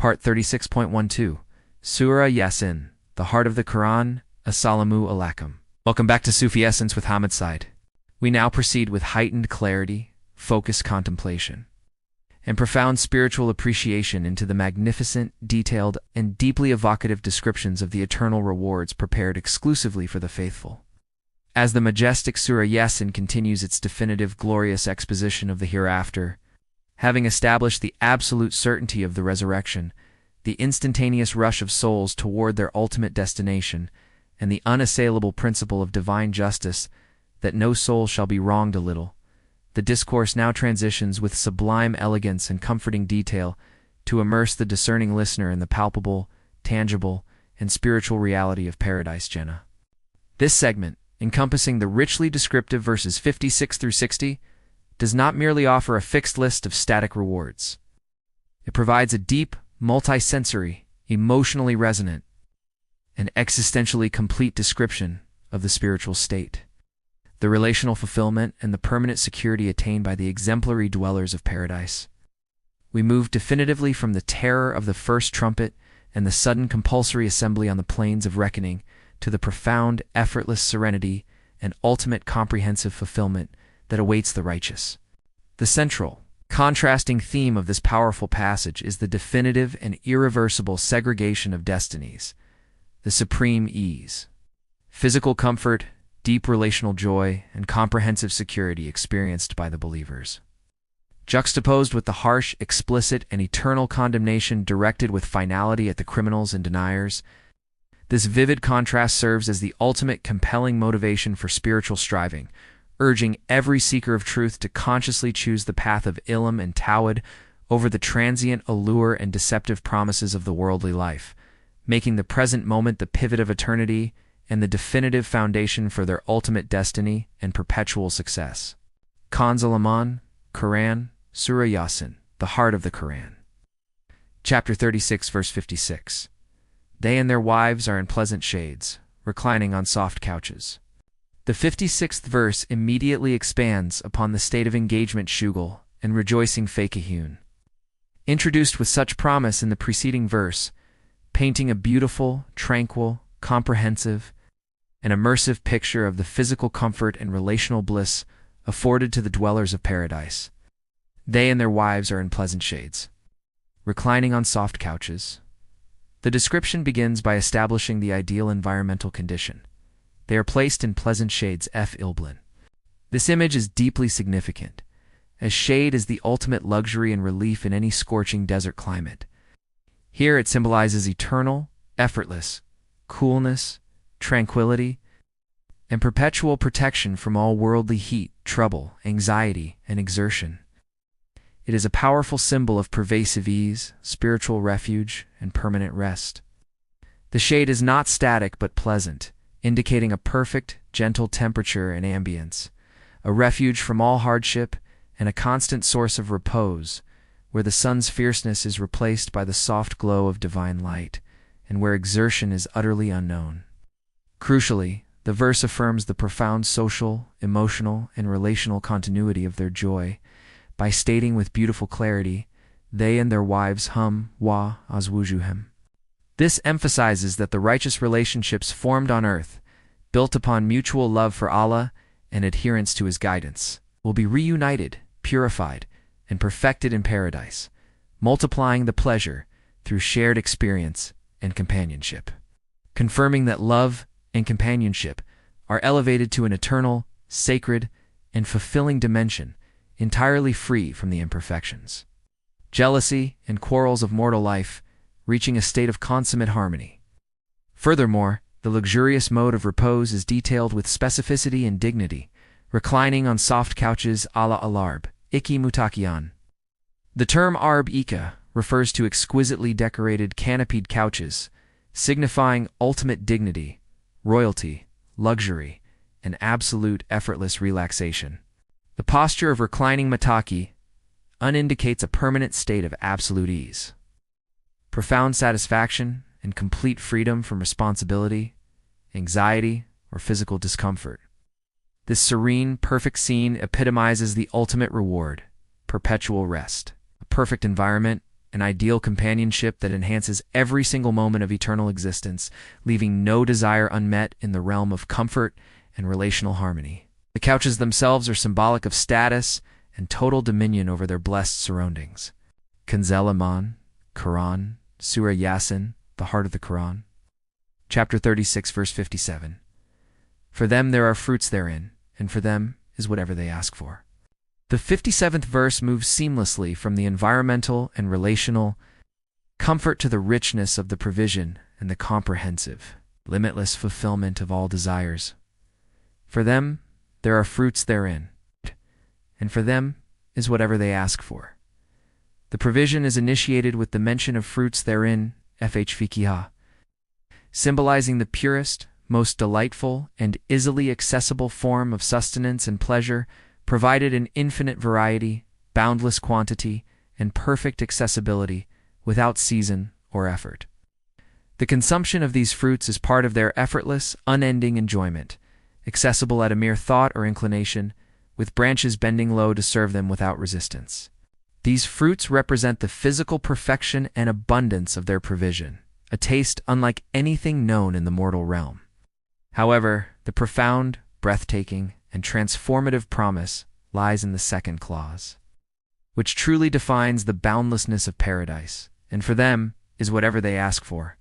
Part 36.12, Surah Ya-Sin, the heart of the Quran, Assalamu alaikum. Welcome back to Sufi Essence with Hammad Syed. We now proceed with heightened clarity, focused contemplation, and profound spiritual appreciation into the magnificent, detailed, and deeply evocative descriptions of the eternal rewards prepared exclusively for the faithful. As the majestic Surah Ya-Sin continues its definitive, glorious exposition of the hereafter, having established the absolute certainty of the resurrection, the instantaneous rush of souls toward their ultimate destination, and the unassailable principle of divine justice that no soul shall be wronged a little, the discourse now transitions with sublime elegance and comforting detail to immerse the discerning listener in the palpable, tangible, and spiritual reality of Paradise Jannah. This segment, encompassing the richly descriptive verses 56 through 60, does not merely offer a fixed list of static rewards. It provides a deep, multi-sensory, emotionally resonant, and existentially complete description of the spiritual state, the relational fulfillment, and the permanent security attained by the exemplary dwellers of paradise. We move definitively from the terror of the first trumpet and the sudden compulsory assembly on the plains of reckoning to the profound, effortless serenity and ultimate comprehensive fulfillment that awaits the righteous. The central, contrasting theme of this powerful passage is the definitive and irreversible segregation of destinies, the supreme ease, physical comfort, deep relational joy, and comprehensive security experienced by the believers. Juxtaposed with the harsh, explicit, and eternal condemnation directed with finality at the criminals and deniers, this vivid contrast serves as the ultimate compelling motivation for spiritual striving, urging every seeker of truth to consciously choose the path of ilm and tawhid over the transient allure and deceptive promises of the worldly life, making the present moment the pivot of eternity and the definitive foundation for their ultimate destiny and perpetual success. Kanzul Iman, Quran, Surah Ya-Sin, the heart of the Quran. Chapter 36, verse 56. They and their wives are in pleasant shades, reclining on soft couches. The 56th verse immediately expands upon the state of engagement shughul and rejoicing fakihun, introduced with such promise in the preceding verse, painting a beautiful, tranquil, comprehensive, and immersive picture of the physical comfort and relational bliss afforded to the dwellers of paradise. They and their wives are in pleasant shades, reclining on soft couches. The description begins by establishing the ideal environmental condition. They are placed in pleasant shades f-ilblin. This image is deeply significant, as shade is the ultimate luxury and relief in any scorching desert climate. Here it symbolizes eternal, effortless, coolness, tranquility, and perpetual protection from all worldly heat, trouble, anxiety, and exertion. It is a powerful symbol of pervasive ease, spiritual refuge, and permanent rest. The shade is not static but pleasant, indicating a perfect, gentle temperature and ambience, a refuge from all hardship and a constant source of repose, where the sun's fierceness is replaced by the soft glow of divine light, and where exertion is utterly unknown. Crucially, the verse affirms the profound social, emotional, and relational continuity of their joy by stating with beautiful clarity, they and their wives hum wa azwujuhem. This emphasizes that the righteous relationships formed on earth, built upon mutual love for Allah and adherence to His guidance, will be reunited, purified, and perfected in paradise, multiplying the pleasure through shared experience and companionship, confirming that love and companionship are elevated to an eternal, sacred, and fulfilling dimension entirely free from the imperfections, jealousy, and quarrels of mortal life, reaching a state of consummate harmony. Furthermore, the luxurious mode of repose is detailed with specificity and dignity, reclining on soft couches ala al-arb, iki mutakiyan. The term arb ika refers to exquisitely decorated canopied couches, signifying ultimate dignity, royalty, luxury, and absolute effortless relaxation. The posture of reclining mataki indicates a permanent state of absolute ease, profound satisfaction, and complete freedom from responsibility, anxiety, or physical discomfort. This serene, perfect scene epitomizes the ultimate reward, perpetual rest, a perfect environment, an ideal companionship that enhances every single moment of eternal existence, leaving no desire unmet in the realm of comfort and relational harmony. The couches themselves are symbolic of status and total dominion over their blessed surroundings. Kanzul Iman, Quran, Surah Ya-Sin, the heart of the Quran. Chapter 36, verse 57. For them there are fruits therein, and for them is whatever they ask for. The 57th verse moves seamlessly from the environmental and relational comfort to the richness of the provision and the comprehensive, limitless fulfillment of all desires. For them there are fruits therein, and for them is whatever they ask for. The provision is initiated with the mention of fruits therein, Ph.D, symbolizing the purest, most delightful, and easily accessible form of sustenance and pleasure, provided in infinite variety, boundless quantity, and perfect accessibility, without season or effort. The consumption of these fruits is part of their effortless, unending enjoyment, accessible at a mere thought or inclination, with branches bending low to serve them without resistance. These fruits represent the physical perfection and abundance of their provision, a taste unlike anything known in the mortal realm. However, the profound, breathtaking, and transformative promise lies in the second clause, which truly defines the boundlessness of paradise, and for them is whatever they ask for.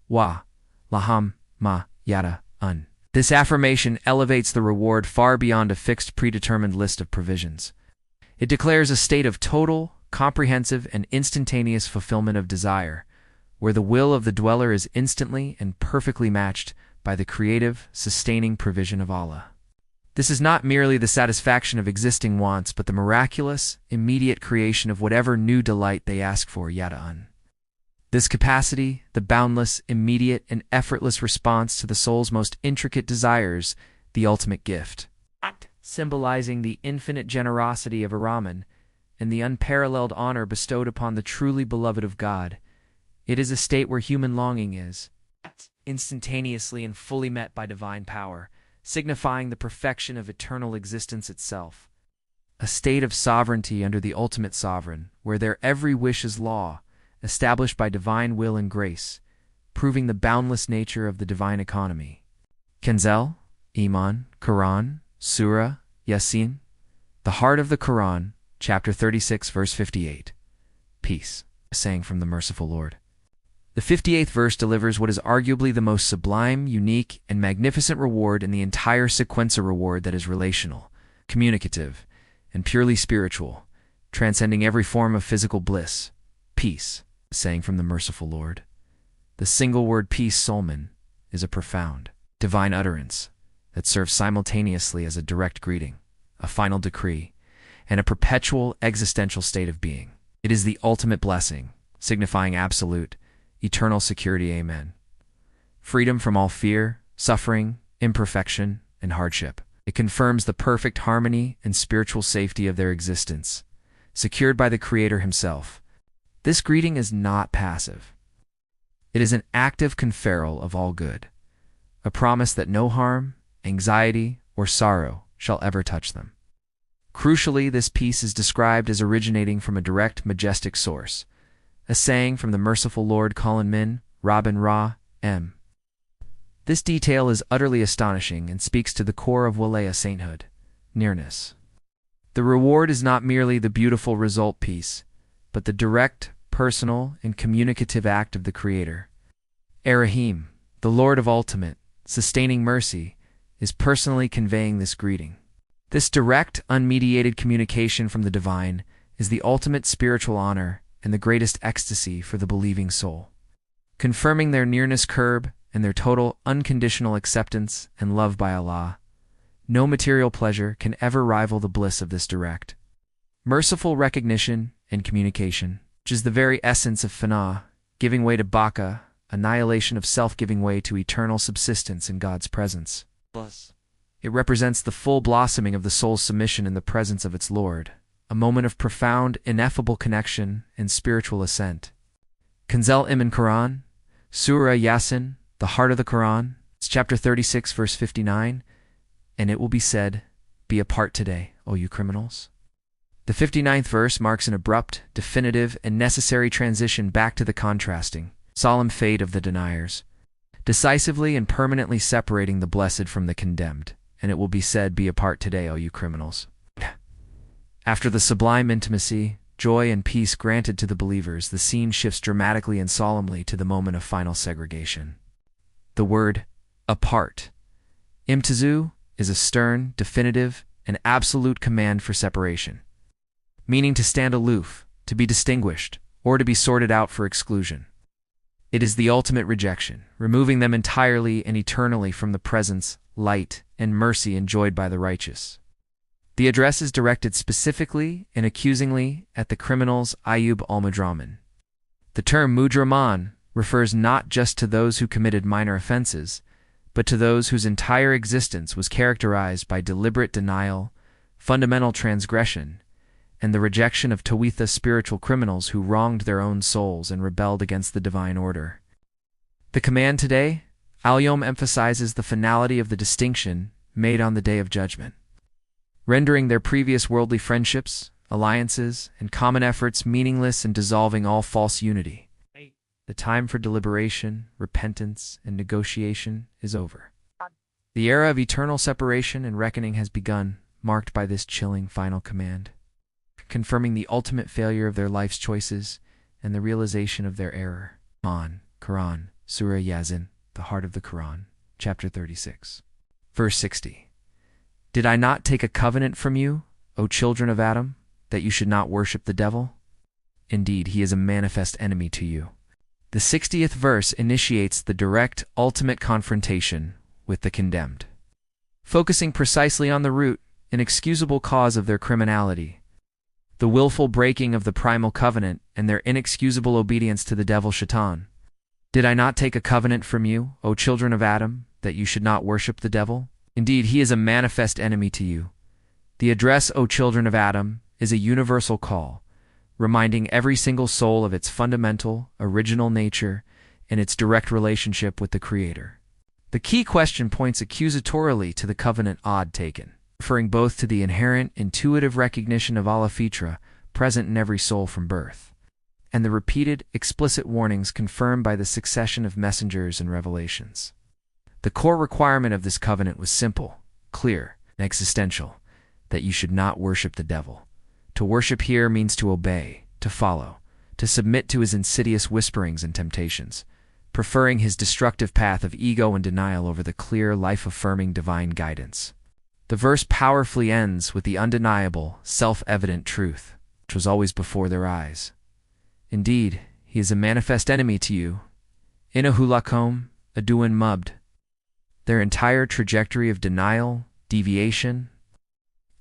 Wa, laham, ma, yada, un. This affirmation elevates the reward far beyond a fixed predetermined list of provisions. It declares a state of total, comprehensive, and instantaneous fulfillment of desire, where the will of the dweller is instantly and perfectly matched by the creative, sustaining provision of Allah. This is not merely the satisfaction of existing wants, but the miraculous, immediate creation of whatever new delight they ask for, yada'an. This capacity, the boundless, immediate, and effortless response to the soul's most intricate desires, the ultimate gift, symbolizing the infinite generosity of Ar-Rahman and the unparalleled honor bestowed upon the truly beloved of God. It is a state where human longing is instantaneously and fully met by divine power, signifying the perfection of eternal existence itself. A state of sovereignty under the ultimate sovereign, where their every wish is law, established by divine will and grace, proving the boundless nature of the divine economy. Kanzul Iman, Quran, Surah Ya-Sin, the heart of the Quran, chapter 36, verse 58. Peace, a saying from the Merciful Lord. The 58th verse delivers what is arguably the most sublime, unique, and magnificent reward in the entire sequencer reward that is relational, communicative, and purely spiritual, transcending every form of physical bliss. Peace, a saying from the Merciful Lord. The single word peace, Solman, is a profound, divine utterance that serves simultaneously as a direct greeting, a final decree, and a perpetual existential state of being. It is the ultimate blessing, signifying absolute, eternal security. Amen. Freedom from all fear, suffering, imperfection, and hardship. It confirms the perfect harmony and spiritual safety of their existence, secured by the Creator Himself. This greeting is not passive. It is an active conferral of all good, a promise that no harm, anxiety, or sorrow shall ever touch them. Crucially, this peace is described as originating from a direct, majestic source, a saying from the Merciful Lord Colin Min, Robin Ra, M. This detail is utterly astonishing and speaks to the core of Walaya sainthood, nearness. The reward is not merely the beautiful result peace, but the direct, personal, and communicative act of the Creator. Ar-Rahim, the Lord of ultimate, sustaining mercy, is personally conveying this greeting. This direct, unmediated communication from the divine is the ultimate spiritual honor and the greatest ecstasy for the believing soul, confirming their nearness curb and their total, unconditional acceptance and love by Allah. No material pleasure can ever rival the bliss of this direct, merciful recognition and communication, which is the very essence of fana, giving way to baka, annihilation of self, giving way to eternal subsistence in God's presence. It represents the full blossoming of the soul's submission in the presence of its Lord, a moment of profound, ineffable connection and spiritual ascent. Kanzul Iman, Quran, Surah Ya-Sin, the heart of the Quran, it's chapter 36, verse 59, and it will be said, "Be apart today, O you criminals." The 59th verse marks an abrupt, definitive, and necessary transition back to the contrasting, solemn fate of the deniers, decisively and permanently separating the blessed from the condemned. And it will be said, "Be apart today, O you criminals." After the sublime intimacy, joy, and peace granted to the believers, the scene shifts dramatically and solemnly to the moment of final segregation. The word apart, imtizu, is a stern, definitive, and absolute command for separation, meaning to stand aloof, to be distinguished, or to be sorted out for exclusion. It is the ultimate rejection, removing them entirely and eternally from the presence, light, and mercy enjoyed by the righteous. The address is directed specifically and accusingly at the criminals Ayub al-Mudraman. The term Mudraman refers not just to those who committed minor offenses, but to those whose entire existence was characterized by deliberate denial, fundamental transgression, and the rejection of Tawitha, spiritual criminals who wronged their own souls and rebelled against the divine order. The command today, Al-Yom, emphasizes the finality of the distinction made on the Day of Judgment, rendering their previous worldly friendships, alliances, and common efforts meaningless and dissolving all false unity. The time for deliberation, repentance, and negotiation is over. The era of eternal separation and reckoning has begun, marked by this chilling final command, confirming the ultimate failure of their life's choices and the realization of their error. Quran, Surah Ya-Sin, the heart of the Quran, chapter 36. Verse 60. Did I not take a covenant from you, O children of Adam, that you should not worship the devil? Indeed, he is a manifest enemy to you. The 60th verse initiates the direct, ultimate confrontation with the condemned, focusing precisely on the root, inexcusable cause of their criminality, the willful breaking of the primal covenant and their inexcusable obedience to the devil Shaitan. Did I not take a covenant from you, O children of Adam, that you should not worship the devil? Indeed, he is a manifest enemy to you. The address, O children of Adam, is a universal call, reminding every single soul of its fundamental, original nature and its direct relationship with the Creator. The key question points accusatorily to the covenant odd taken, referring both to the inherent, intuitive recognition of Allah Fitra present in every soul from birth, and the repeated, explicit warnings confirmed by the succession of messengers and revelations. The core requirement of this covenant was simple, clear, and existential, that you should not worship the devil. To worship here means to obey, to follow, to submit to his insidious whisperings and temptations, preferring his destructive path of ego and denial over the clear, life-affirming divine guidance. The verse powerfully ends with the undeniable, self-evident truth, which was always before their eyes. Indeed, he is a manifest enemy to you. Innahu lakum aduwwun mubin. Their entire trajectory of denial, deviation,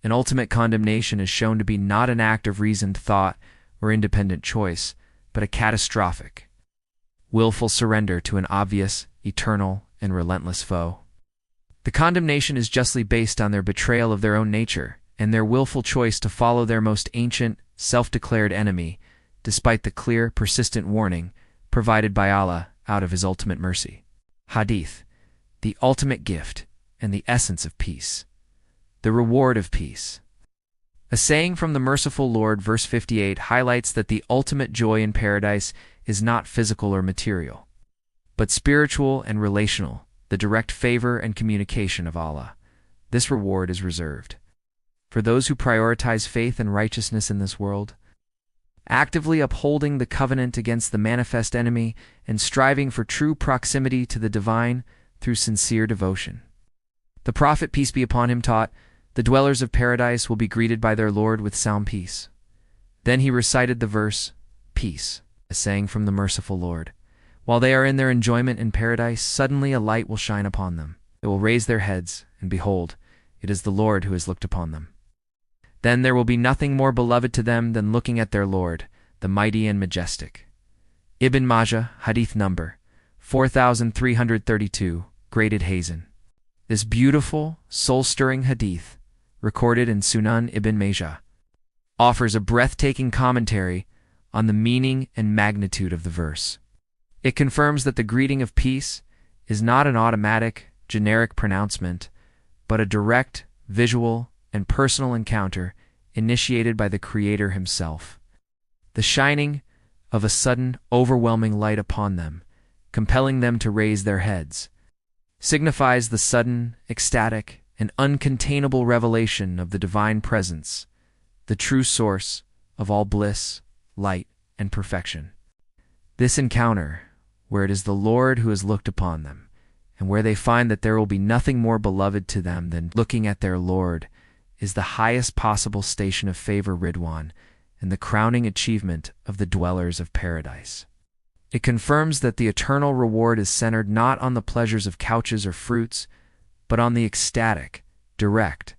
and ultimate condemnation is shown to be not an act of reasoned thought or independent choice, but a catastrophic, willful surrender to an obvious, eternal, and relentless foe. The condemnation is justly based on their betrayal of their own nature and their willful choice to follow their most ancient, self-declared enemy, despite the clear, persistent warning provided by Allah out of his ultimate mercy. Hadith, the ultimate gift and the essence of peace, the reward of peace. A saying from the Merciful Lord, verse 58, highlights that the ultimate joy in paradise is not physical or material, but spiritual and relational, the direct favor and communication of Allah. This reward is reserved for those who prioritize faith and righteousness in this world, actively upholding the covenant against the manifest enemy and striving for true proximity to the divine through sincere devotion. The Prophet, peace be upon him, taught, "The dwellers of paradise will be greeted by their Lord with sound peace." Then he recited the verse, "Peace," a saying from the Merciful Lord. While they are in their enjoyment in paradise, suddenly a light will shine upon them. They will raise their heads, and behold, it is the Lord who has looked upon them. Then there will be nothing more beloved to them than looking at their Lord, the mighty and majestic. Ibn Majah, hadith number 4332, graded Hazen. This beautiful, soul-stirring hadith, recorded in Sunan Ibn Majah, offers a breathtaking commentary on the meaning and magnitude of the verse. It confirms that the greeting of peace is not an automatic, generic pronouncement, but a direct, visual, and personal encounter initiated by the Creator himself. The shining of a sudden, overwhelming light upon them, compelling them to raise their heads, signifies the sudden, ecstatic, and uncontainable revelation of the divine presence, the true source of all bliss, light, and perfection. This encounter, where it is the Lord who has looked upon them, and where they find that there will be nothing more beloved to them than looking at their Lord, is the highest possible station of favor, Ridwan, and the crowning achievement of the dwellers of paradise. It confirms that the eternal reward is centered not on the pleasures of couches or fruits, but on the ecstatic, direct,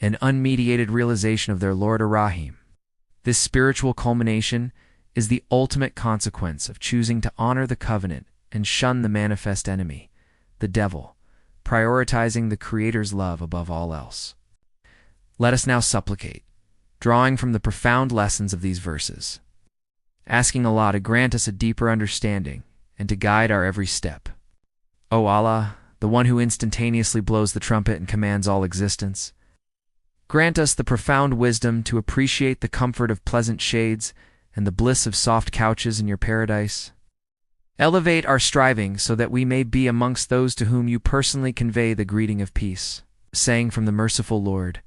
and unmediated realization of their Lord Ar-Rahim. This spiritual culmination is the ultimate consequence of choosing to honor the covenant and shun the manifest enemy, the devil, prioritizing the Creator's love above all else. Let us now supplicate, drawing from the profound lessons of these verses, asking Allah to grant us a deeper understanding and to guide our every step. O Allah, the one who instantaneously blows the trumpet and commands all existence, grant us the profound wisdom to appreciate the comfort of pleasant shades and the bliss of soft couches in your paradise. Elevate our striving so that we may be amongst those to whom you personally convey the greeting of peace, saying from the Merciful Lord,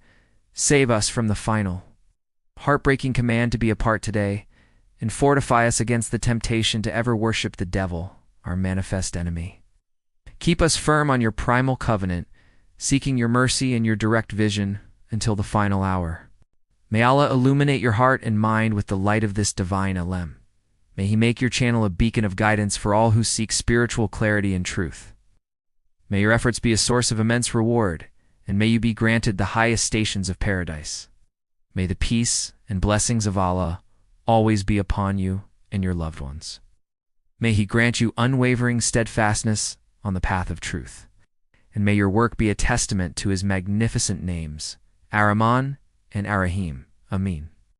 save us from the final, heartbreaking command to be apart today, and fortify us against the temptation to ever worship the devil, our manifest enemy. Keep us firm on your primal covenant, seeking your mercy and your direct vision until the final hour. May Allah illuminate your heart and mind with the light of this divine ilm. May He make your channel a beacon of guidance for all who seek spiritual clarity and truth. May your efforts be a source of immense reward, and may you be granted the highest stations of paradise. May the peace and blessings of Allah always be upon you and your loved ones. May He grant you unwavering steadfastness on the path of truth, and may your work be a testament to His magnificent names, Ar-Rahman and Ar-Rahim. Amin.